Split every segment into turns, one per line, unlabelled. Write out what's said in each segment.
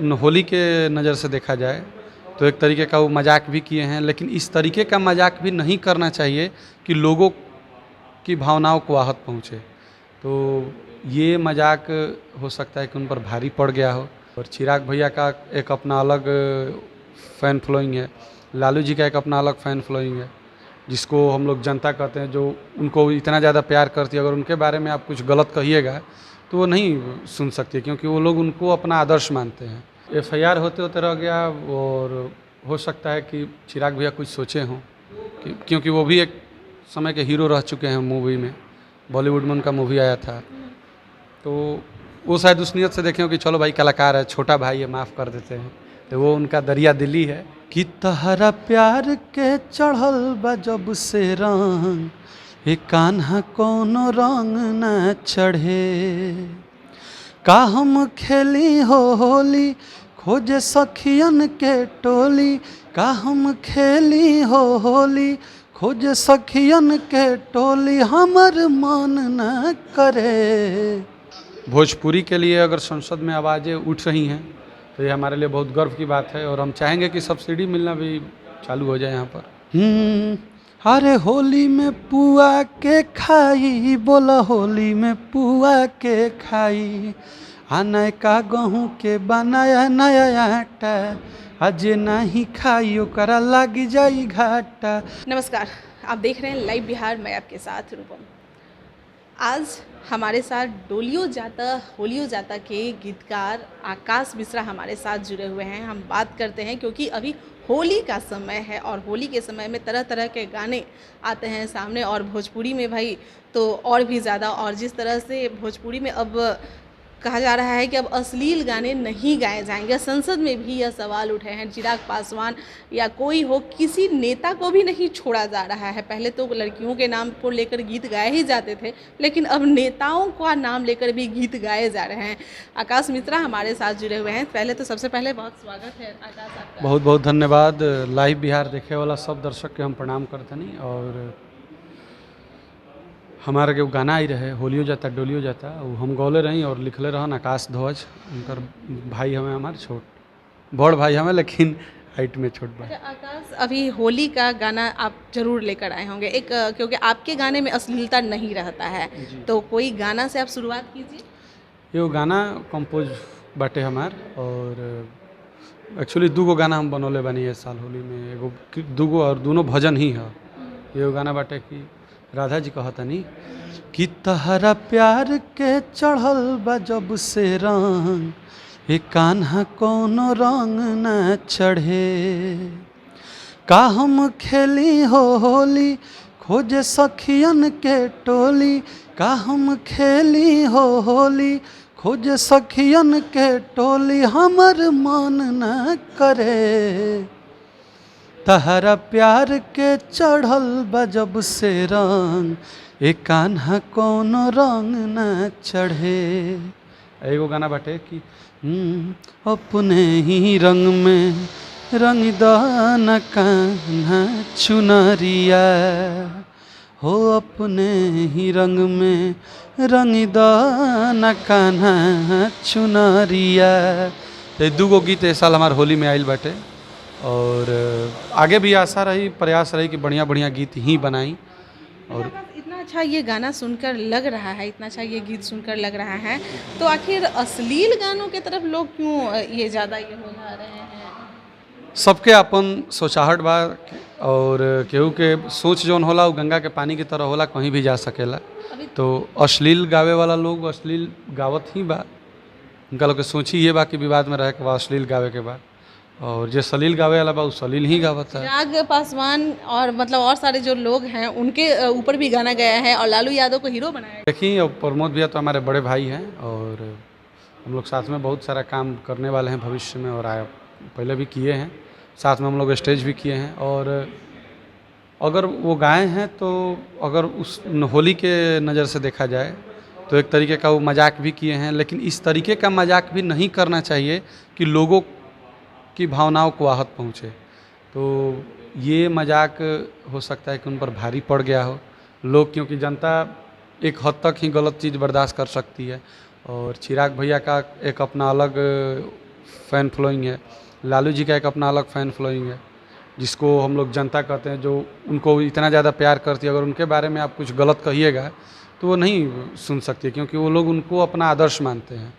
होली के नज़र से देखा जाए तो एक तरीके का वो मजाक भी किए हैं, लेकिन इस तरीके का मजाक भी नहीं करना चाहिए कि लोगों की भावनाओं को आहत पहुँचे। तो ये मजाक हो सकता है कि उन पर भारी पड़ गया हो। और चिराग भैया का एक अपना अलग फ़ैन फॉलोइंग है, लालू जी का एक अपना अलग फ़ैन फॉलोइंग है, जिसको हम लोग जनता कहते हैं, जो उनको इतना ज़्यादा प्यार करती है। अगर उनके बारे में आप कुछ गलत कहिएगा तो वो नहीं सुन सकती, क्योंकि वो लोग उनको अपना आदर्श मानते हैं। एफआईआर होते होते रह गया, और हो सकता है कि चिराग भैया कुछ सोचे हों, क्योंकि वो भी एक समय के हीरो रह चुके हैं मूवी में, बॉलीवुड में उनका मूवी आया था। तो वो शायद उस नियत से देखें कि चलो भाई कलाकार है, छोटा भाई है, माफ़ कर देते हैं। तो वो उनका दरिया दिली है कि तहरा प्यार के चढ़ल बा जब से रंग, ए कान्हा कोनो रंग न चढ़े। का हम खेली हो होली खोजे सखियन के टोली, का हम खेली हो होली खोजे सखियन के टोली, हमर मन न करे। भोजपुरी के लिए अगर संसद में आवाज़ें उठ रही हैं तो ये हमारे लिए बहुत गर्व की बात है, और हम चाहेंगे कि सब्सिडी मिलना भी चालू हो जाए यहाँ पर। अरे होली में पुआ के खाई, बोला होली में पुआ के खाई, आ नयका गेहूँ के बनाया नया आटा, आज नहीं खाई ओकरा लग जाई घाटा।
नमस्कार, आप देख रहे हैं लाइव बिहार, मैं आपके साथ रूपम। आज हमारे साथ डोलियो जाता होलियो जाता के गीतकार आकाश मिश्रा हमारे साथ जुड़े हुए हैं। हम बात करते हैं क्योंकि अभी होली का समय है और होली के समय में तरह तरह के गाने आते हैं सामने, और भोजपुरी में भाई तो और भी ज़्यादा। और जिस तरह से भोजपुरी में अब कहा जा रहा है कि अब अश्लील गाने नहीं गाए जाएंगे, संसद में भी यह सवाल उठे हैं। चिराग पासवान या कोई हो, किसी नेता को भी नहीं छोड़ा जा रहा है। पहले तो लड़कियों के नाम को लेकर गीत गाए ही जाते थे, लेकिन अब नेताओं का नाम लेकर भी गीत गाए जा रहे हैं। आकाश मिश्रा हमारे साथ जुड़े हुए हैं। पहले तो सबसे पहले बहुत स्वागत है आकाश आपका।
बहुत बहुत धन्यवाद। लाइव बिहार देखे वाला सब दर्शक के हम प्रणाम करते नहीं। और हमारा के गाना आई रहे होलियो जाता डोलियो जाता, वो हम गौले रही और लिखले रहन आकाश ध्वज। उनकर भाई हमें, हमारे छोट बड़ भाई हमें, लेकिन हाइट में छोट भाई।
आकाश, अभी होली का गाना आप जरूर लेकर आए होंगे एक, क्योंकि आपके गाने में अश्लीलता नहीं रहता है, तो कोई गाना से आप शुरुआत कीजिए।
ये गाना कंपोज बाटे हमार, और एक्चुअली दूगो गाना हम बनौले बानी इस साल होली में, एगो दूगो और दोनों भजन ही है। ये गाना बाटे कि राधा जी कहतनी कि तहरा प्यार के चढ़ल बा जब से रंग, ए कान्हा कोनो रंग न चढ़े। का हम खेली हो होली खोजे सखियन के टोली, का हम खेली हो होली खोजे सखियन के टोली, हमर मन न करे। तहरा प्यार के चढ़ल बा जब से रंग, ए कान्हा कोनो रंग न चढ़े। एगो गाना बाटे कि अपने ही रंग में रंगदान कान्हा चुनरिया, हो अपने ही रंग में रंगदान कान्हा चुनरिया। तो दूगो गीत इस साल हमारे होली में आइल बाटे, और आगे भी आशा रही, प्रयास रही कि बढ़िया बढ़िया गीत ही बनाई। और
इतना अच्छा ये गाना सुनकर लग रहा है, इतना अच्छा ये गीत सुनकर लग रहा है, तो आखिर अश्लील गानों के तरफ लोग क्यों ये ज़्यादा ये हो जा रहे हैं?
सबके अपन सोचाहट बा, और केहू के सोच जौन होला वो गंगा के पानी की तरह होला, कहीं भी जा सकेला। तो अश्लील गावे वाला लोग अश्लील गावत ही बा, उनका लोग के सोच ही ये बा कि विवाद में रहे के बाद अश्लील गावे के बाद, और जो सलील गावे वाला बा सलील ही गावता है।
चिराग पासवान और मतलब और सारे जो लोग हैं उनके ऊपर भी गाना गया है, और लालू यादव को हीरो बनाया है।
देखिए, और प्रमोद भैया तो हमारे बड़े भाई हैं, और हम लोग साथ में बहुत सारा काम करने वाले हैं भविष्य में, और आए पहले भी किए हैं, साथ में हम लोग स्टेज भी किए हैं। और अगर वो गाए हैं तो अगर उस होली के नज़र से देखा जाए तो एक तरीके का वो मजाक भी किए हैं, लेकिन इस तरीके का मजाक भी नहीं करना चाहिए कि लोगों की भावनाओं को आहत पहुँचे। तो ये मजाक हो सकता है कि उन पर भारी पड़ गया हो लोग, क्योंकि जनता एक हद तक ही गलत चीज़ बर्दाश्त कर सकती है। और चिराग भैया का एक अपना अलग फ़ैन फॉलोइंग है, लालू जी का एक अपना अलग फ़ैन फॉलोइंग है, जिसको हम लोग जनता कहते हैं, जो उनको इतना ज़्यादा प्यार करती है। अगर उनके बारे में आप कुछ गलत कहिएगा तो वो नहीं सुन सकती, क्योंकि वो लोग उनको अपना आदर्श मानते हैं।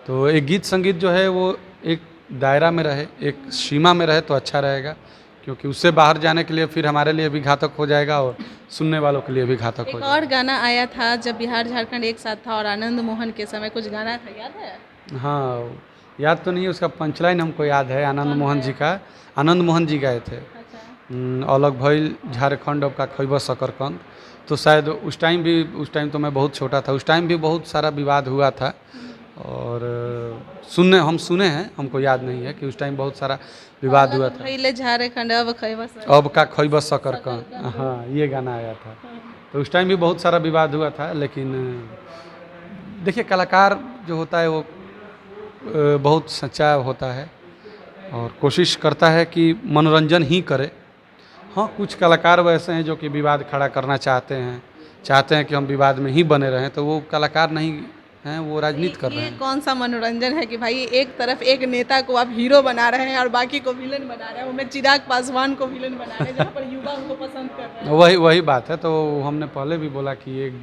तो एक गीत संगीत जो है वो एक दायरा में रहे, एक सीमा में रहे तो अच्छा रहेगा, क्योंकि उससे बाहर जाने के लिए फिर हमारे लिए भी घातक हो जाएगा और सुनने वालों के लिए भी घातक हो
एक
जाएगा।
और गाना आया था जब बिहार झारखंड एक साथ था और आनंद मोहन के समय कुछ गाना था, याद है?
हाँ, याद तो नहीं है, उसका पंचलाइन हमको याद है, आनंद मोहन जी का। आनंद मोहन जी गाए थे,
अच्छा।
अलग भइल झारखंड अब का खैबा शकरकंद। तो शायद उस टाइम तो मैं बहुत छोटा था, उस टाइम भी बहुत सारा विवाद हुआ था। और हम सुने हैं, हमको याद नहीं है कि उस टाइम बहुत सारा विवाद हुआ था।
पहले झारखंड अब खैबा
अब का खैबा शकरकंद, हाँ, ये गाना आया था। तो उस टाइम भी बहुत सारा विवाद हुआ था। लेकिन देखिए, कलाकार जो होता है वो बहुत सच्चा होता है और कोशिश करता है कि मनोरंजन ही करे। हाँ, कुछ कलाकार वैसे हैं जो कि विवाद खड़ा करना चाहते हैं कि हम विवाद में ही बने रहें, तो वो कलाकार नहीं हैं, वो राजनीति कर रहे
ये
हैं।
कौन सा मनोरंजन है कि भाई एक तरफ एक नेता को आप हीरो बना रहे हैं और बाकी को विलन बना रहे हैं, उनमें चिराग पासवान को विलन बना रहे हैं जहाँ पर युवा उनको पसंद कर रहे हैं।
वही बात है। तो हमने पहले भी बोला कि ये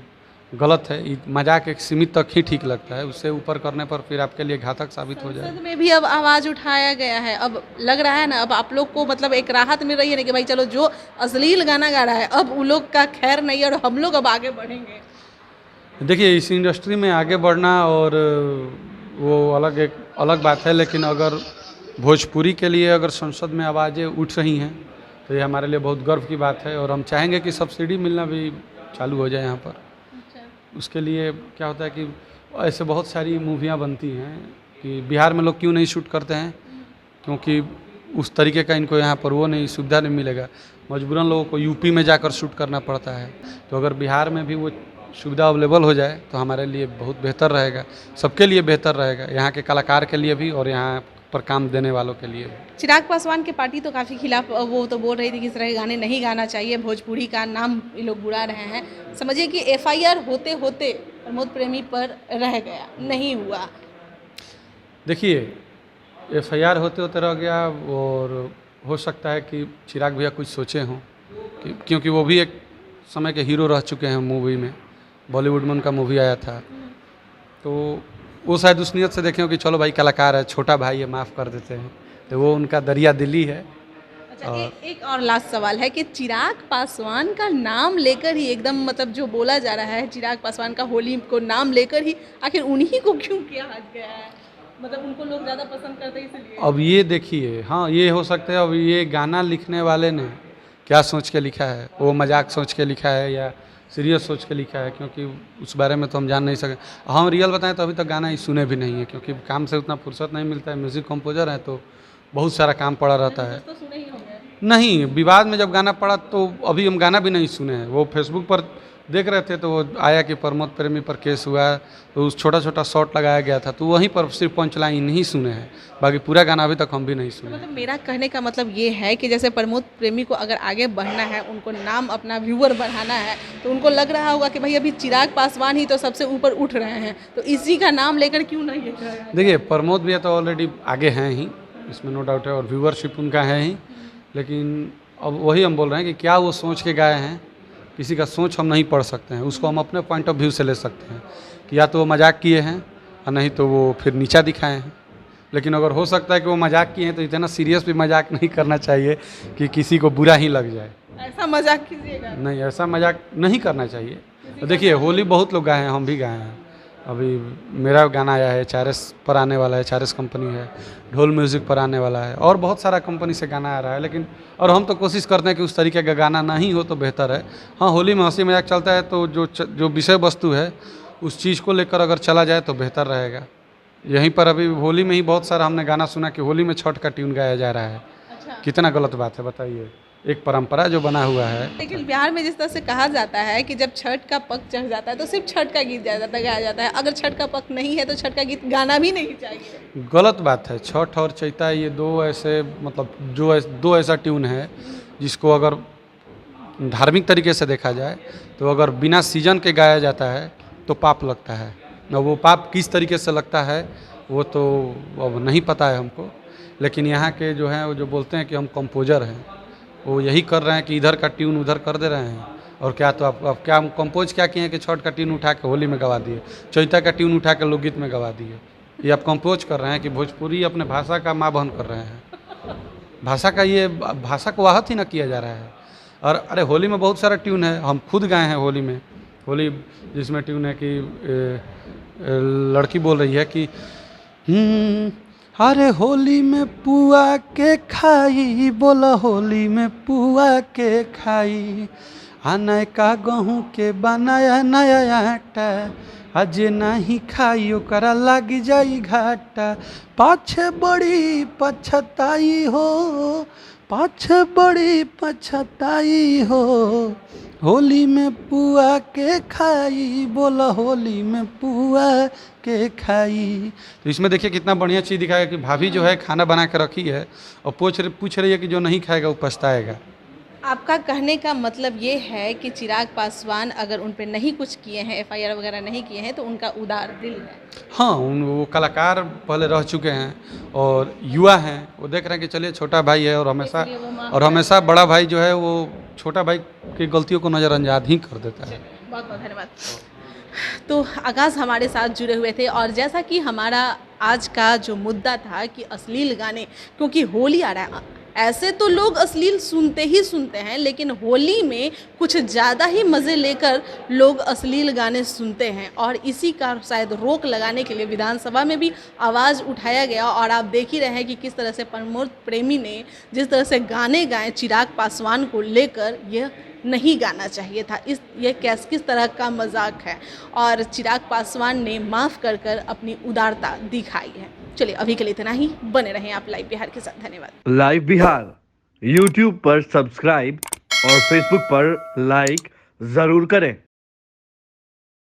गलत है, मजाक एक सीमित तक ही ठीक लगता है, उससे ऊपर करने पर फिर आपके लिए घातक साबित हो जाए।
संसद में भी अब आवाज़ उठाया गया है, अब लग रहा है ना, अब आप लोग को मतलब एक राहत मिल रही है ना कि भाई चलो जो अश्लील गाना गा रहा है अब उन लोग का खैर नहीं है और हम लोग अब आगे बढ़ेंगे।
देखिए, इस इंडस्ट्री में आगे बढ़ना और वो एक अलग बात है, लेकिन अगर भोजपुरी के लिए अगर संसद में आवाज़ें उठ रही हैं तो ये हमारे लिए बहुत गर्व की बात है। और हम चाहेंगे कि सब्सिडी मिलना भी चालू हो जाए यहाँ पर। उसके लिए क्या होता है कि ऐसे बहुत सारी मूवियाँ बनती हैं कि बिहार में लोग क्यों नहीं शूट करते हैं, क्योंकि उस तरीके का इनको यहाँ पर वो नहीं सुविधा नहीं मिलेगा। मजबूरन लोगों को यूपी में जाकर शूट करना पड़ता है। तो अगर बिहार में भी वो सुविधा अवेलेबल हो जाए तो हमारे लिए बहुत बेहतर रहेगा, सबके लिए बेहतर रहेगा, यहाँ के कलाकार के लिए भी और यहाँ पर काम देने वालों के लिए भी।
चिराग पासवान की पार्टी तो काफ़ी खिलाफ, वो तो बोल रही थी कि इस तरह के गाने नहीं गाना चाहिए, भोजपुरी का नाम ये लोग बुला रहे हैं। समझिए कि एफआईआर होते होते प्रमोद प्रेमी पर रह गया, नहीं हुआ।
देखिए, एफआईआर होते होते रह गया और हो सकता है कि चिराग भैया कुछ सोचे हों, क्योंकि वो भी एक समय के हीरो रह चुके हैं मूवी में, बॉलीवुड में उनका मूवी आया था। तो वो शायद उस नियत से देखें कि चलो भाई कलाकार है, छोटा भाई है, माफ़ कर देते हैं। तो वो उनका दरिया दिली है।
अच्छा, एक और लास्ट सवाल है कि चिराग पासवान का नाम लेकर ही एकदम मतलब जो बोला जा रहा है, चिराग पासवान का होली को नाम लेकर ही आखिर उन्हीं को क्यों किया गया है? मतलब उनको लोग ज़्यादा पसंद करते हैं इसलिए।
अब ये देखिए, हाँ, ये हो सकता है अब ये गाना लिखने वाले ने क्या सोच के लिखा है, वो मजाक सोच के लिखा है या सीरियस सोच के लिखा है, क्योंकि उस बारे में तो हम जान नहीं सके। हम रियल बताएं तो अभी तक गाना ही सुने भी नहीं है, क्योंकि काम से उतना फुर्सत नहीं मिलता है। म्यूज़िक कंपोजर है तो बहुत सारा काम पड़ा रहता है।
तो सुने ही होंगे।
नहीं, विवाद में जब गाना पड़ा तो अभी हम गाना भी नहीं सुने हैं। वो फेसबुक पर देख रहे थे तो वो आया कि प्रमोद प्रेमी पर केस हुआ, तो उस छोटा छोटा शॉट लगाया गया था, तो वहीं पर सिर्फ पंच लाइन ही सुने हैं, बाकी पूरा गाना अभी तक हम भी नहीं सुने।
मतलब मेरा कहने का मतलब ये है कि जैसे प्रमोद प्रेमी को अगर आगे बढ़ना है, उनको नाम अपना व्यूअर बढ़ाना है, तो उनको लग रहा होगा कि भाई अभी चिराग पासवान ही तो सबसे ऊपर उठ रहे हैं, तो इसी का नाम लेकर क्यों नहीं लिख रहे हैं?
देखिए, प्रमोद भैया तो ऑलरेडी आगे हैं ही, इसमें नो डाउट है, और व्यूअरशिप उनका है ही। लेकिन अब वही हम बोल रहे हैं कि क्या वो सोच के गाए हैं, किसी का सोच हम नहीं पढ़ सकते हैं, उसको हम अपने पॉइंट ऑफ व्यू से ले सकते हैं कि या तो वो मजाक किए हैं और नहीं तो वो फिर नीचा दिखाए हैं। लेकिन अगर हो सकता है कि वो मजाक किए हैं तो इतना सीरियस भी मजाक नहीं करना चाहिए कि किसी को बुरा ही लग जाए।
ऐसा मजाक कीजिएगा
नहीं, ऐसा मजाक नहीं करना चाहिए। तो देखिए, होली बहुत लोग गाए हैं, हम भी गाए हैं। अभी मेरा गाना आया है, HRS पर आने वाला है, HRS कंपनी है, ढोल म्यूज़िक पर आने वाला है, और बहुत सारा कंपनी से गाना आ रहा है। लेकिन और हम तो कोशिश करते हैं कि उस तरीके का गाना ना ही हो तो बेहतर है। हाँ, होली में हंसी मजाक चलता है तो जो विषय वस्तु है उस चीज़ को लेकर अगर चला जाए तो बेहतर रहेगा। यहीं पर अभी होली में ही बहुत सारा हमने गाना सुना कि होली में छठ का ट्यून गाया जा रहा है।
अच्छा।
कितना गलत बात है बताइए, एक परंपरा जो बना हुआ है।
लेकिन बिहार में जिस तरह से कहा जाता है कि जब छठ का पक चढ़ जाता है तो सिर्फ छठ का गीत गाया जाता है, अगर छठ का पक नहीं है तो छठ का गीत गाना भी नहीं चाहिए।
गलत बात है। छठ और चैता ये दो ऐसे मतलब दो ऐसा ट्यून है जिसको अगर धार्मिक तरीके से देखा जाए तो अगर बिना सीजन के गाया जाता है तो पाप लगता है। और वो पाप किस तरीके से लगता है वो तो अब नहीं पता है हमको, लेकिन यहाँ के जो हैं वो जो बोलते हैं कि हम कंपोजर हैं, वो यही कर रहे हैं कि इधर का ट्यून उधर कर दे रहे हैं। और क्या तो आप क्या हम कंपोज क्या किए हैं कि छठ का ट्यून उठा के होली में गवा दिए, चैता का ट्यून उठा के लोकगीत में गवा दिए। ये आप कंपोज कर रहे हैं कि भोजपुरी अपने भाषा का माँ बहन कर रहे हैं। भाषा का ये भाषा को आहत ही ना किया जा रहा है। और अरे होली में बहुत सारा ट्यून है, हम खुद गाए हैं होली में। होली जिसमें ट्यून है कि लड़की बोल रही है कि अरे होली में पुआ के खाई, बोला होली में पुआ के खाई, नयका गहूँ के बनाया नया आटा, आज नहीं खाई ओकरा लग जाई घाटा, पाछे बड़ी पछताई हो, पाछे बड़ी पछताई हो, होली में पुआ के खाई, बोला होली में पुआ के खाई। तो इसमें देखिए कितना बढ़िया चीज़ दिखाया कि भाभी जो है खाना बना के रखी है और पूछ रही है कि जो नहीं खाएगा वो पछताएगा।
आपका कहने का मतलब ये है कि चिराग पासवान अगर उन पे नहीं कुछ किए हैं, एफआईआर वगैरह नहीं किए हैं, तो उनका उदार दिल है।
हाँ, वो कलाकार पहले रह चुके हैं और युवा हैं, वो देख रहे हैं कि चलिए छोटा भाई है और हमेशा बड़ा भाई जो है वो छोटा भाई की गलतियों को नज़रअंदाज ही कर देता है।
बहुत बहुत धन्यवाद। तो आकाश हमारे साथ जुड़े हुए थे, और जैसा कि हमारा आज का जो मुद्दा था कि अश्लील गाने, क्योंकि होली आ रहा है, ऐसे तो लोग अश्लील सुनते ही सुनते हैं, लेकिन होली में कुछ ज़्यादा ही मज़े लेकर लोग अश्लील गाने सुनते हैं, और इसी का शायद रोक लगाने के लिए विधानसभा में भी आवाज़ उठाया गया। और आप देख ही रहे हैं कि किस तरह से प्रमोद प्रेमी ने जिस तरह से गाने गाए चिराग पासवान को लेकर, यह नहीं गाना चाहिए था, ये किस तरह का मजाक है, और चिराग पासवान ने माफ़ कर अपनी उदारता दिखाई है। चलिए अभी के लिए इतना ही, बने रहें आप लाइव बिहार के साथ। धन्यवाद।
लाइव बिहार यूट्यूब पर सब्सक्राइब और फेसबुक पर लाइक जरूर करें।